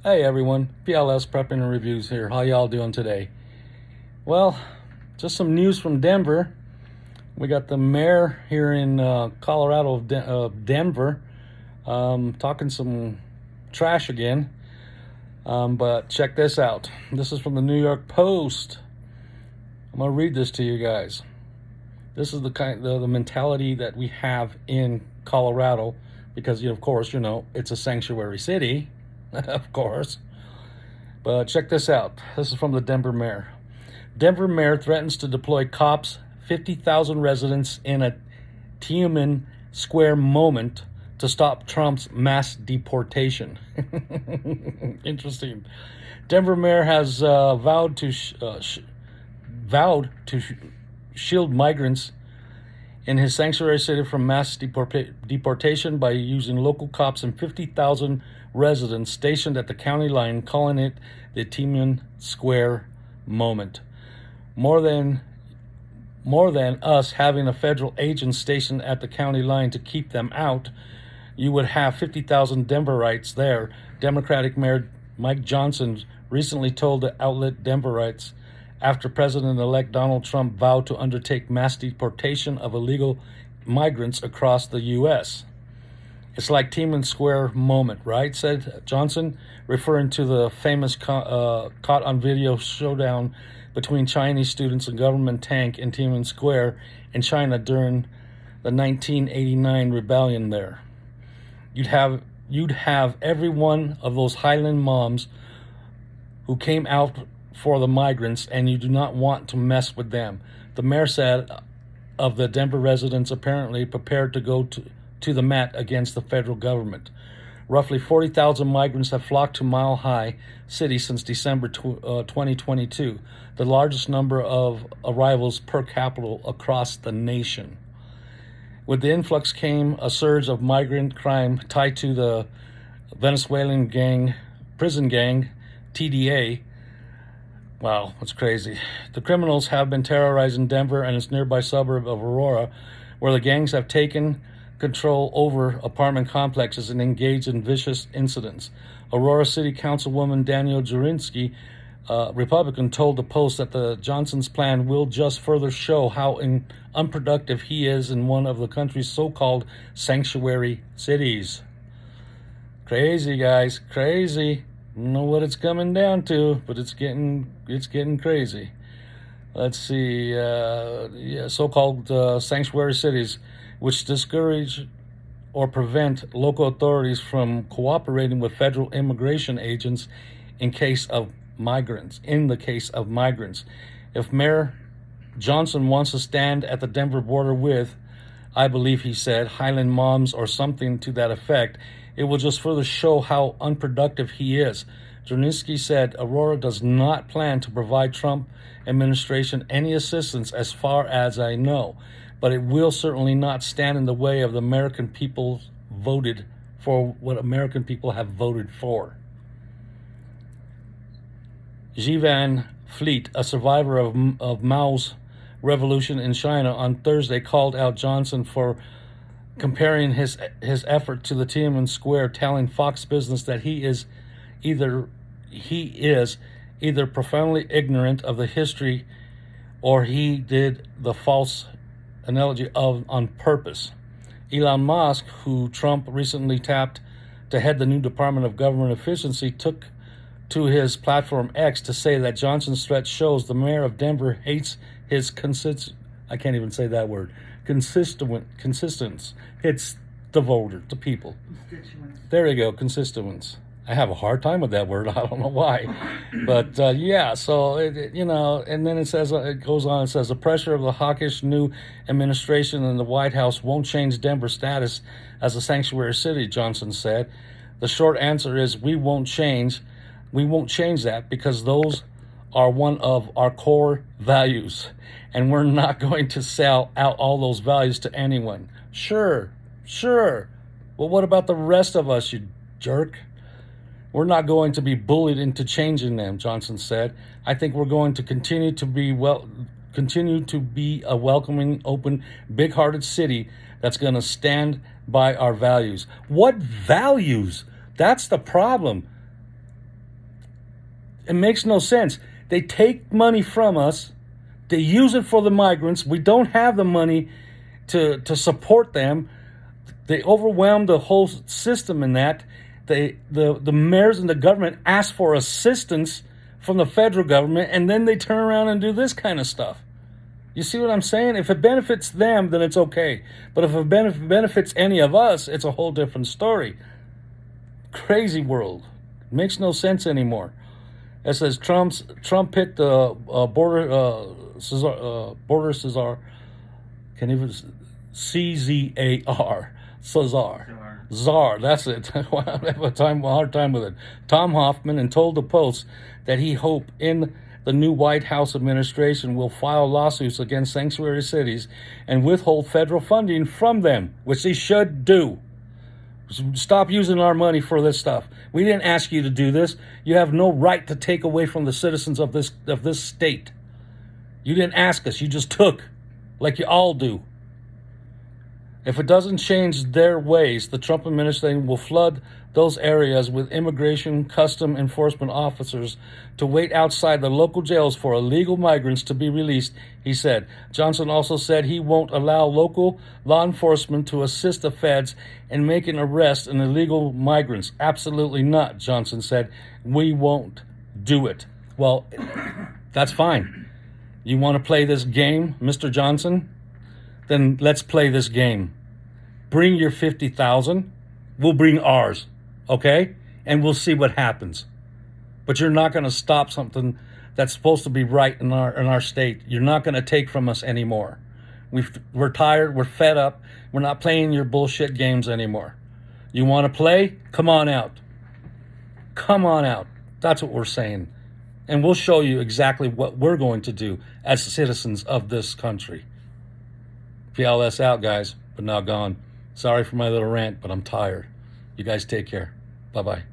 Hey everyone, PLS Prepping and Reviews here. How y'all doing today? Well, just some news from Denver. We got the mayor here in Colorado, Denver, talking some trash again. But check this out. This is from the New York Post. I'm gonna read this to you guys. This is the mentality that we have in Colorado, because of course it's a sanctuary city. Of course. But check this out. This is from the Denver mayor. Denver mayor threatens to deploy cops, 50,000 residents in a Tiananmen Square moment to stop Trump's mass deportation. Interesting. Denver mayor has vowed to shield migrants in his sanctuary city from mass deportation by using local cops and 50,000 residents stationed at the county line, calling it the Tiananmen Square moment. More than us having a federal agent stationed at the county line to keep them out, you would have 50,000 Denverites there. Democratic Mayor Mike Johnson recently told the outlet Denverites after President-elect Donald Trump vowed to undertake mass deportation of illegal migrants across the U.S. It's like Tiananmen Square moment, right? Said Johnson, referring to the famous caught on video showdown between Chinese students and government tank in Tiananmen Square in China during the 1989 rebellion there. You'd have every one of those Highland moms who came out for the migrants, and you do not want to mess with them. The mayor said of the Denver residents apparently prepared to go to the mat against the federal government. Roughly 40,000 migrants have flocked to Mile High City since December 2022, the largest number of arrivals per capita across the nation. With the influx came a surge of migrant crime tied to the Venezuelan prison gang, TDA. Wow, that's crazy. The criminals have been terrorizing Denver and its nearby suburb of Aurora, where the gangs have taken control over apartment complexes and engaged in vicious incidents. Aurora City Councilwoman Danielle Jurinsky, Republican, told the Post that the Johnson's plan will just further show how unproductive he is in one of the country's so-called sanctuary cities. Crazy, guys, crazy. I don't know what it's coming down to, but it's getting crazy. Let's see, so-called sanctuary cities, which discourage or prevent local authorities from cooperating with federal immigration agents in the case of migrants. If Mayor Johnson wants to stand at the Denver border with, I believe he said, Highland moms or something to that effect, it will just further show how unproductive he is. Jerninsky said Aurora does not plan to provide Trump administration any assistance as far as I know, but it will certainly not stand in the way of the American people voted for what American people have voted for. Jivan Fleet, a survivor of Mao's revolution in China, on Thursday called out Johnson for comparing his effort to the Tiananmen Square, telling Fox Business that he is either profoundly ignorant of the history or he did the false analogy on purpose. Elon Musk, who Trump recently tapped to head the new Department of Government Efficiency, took to his platform X to say that Johnson's threat shows the mayor of Denver hates his consistence. Hits the voter, the people. There you go, constituents. I have a hard time with that word. I don't know why, but So and then it goes on. It says the pressure of the hawkish new administration and the White House won't change Denver's status as a sanctuary city. Johnson said, the short answer is we won't change that because those are one of our core values, and we're not going to sell out all those values to anyone. Sure. Well, what about the rest of us, you jerk? We're not going to be bullied into changing them, Johnson said. I think we're going to continue to be a welcoming, open, big-hearted city that's going to stand by our values. What values? That's the problem. It makes no sense. They take money from us. They use it for the migrants. We don't have the money to support them. They overwhelm the whole system in that. The mayors and the government ask for assistance from the federal government, and then they turn around and do this kind of stuff. You see what I'm saying? If it benefits them, then it's okay. But if it benefits any of us, it's a whole different story. Crazy world. Makes no sense anymore. It says Trump picked border Cesar. Can even CZAR Cesar. Czar, that's it. I have a hard time with it. Tom Hoffman, and told the Post that he hoped in the new White House administration will file lawsuits against sanctuary cities and withhold federal funding from them, which they should do. Stop using our money for this stuff. We didn't ask you to do this. You have no right to take away from the citizens of this state. You didn't ask us. You just took, like you all do. If it doesn't change their ways, the Trump administration will flood those areas with immigration custom enforcement officers to wait outside the local jails for illegal migrants to be released, he said. Johnson also said he won't allow local law enforcement to assist the feds in making arrests in illegal migrants. Absolutely not, Johnson said. We won't do it. Well, that's fine. You want to play this game, Mr. Johnson? Then let's play this game. Bring your 50,000. We'll bring ours, okay? And we'll see what happens. But you're not going to stop something that's supposed to be right in our state. You're not going to take from us anymore. We're tired. We're fed up. We're not playing your bullshit games anymore. You want to play? Come on out. Come on out. That's what we're saying. And we'll show you exactly what we're going to do as citizens of this country. PLS out, guys, but now gone. Sorry for my little rant, but I'm tired. You guys take care. Bye-bye.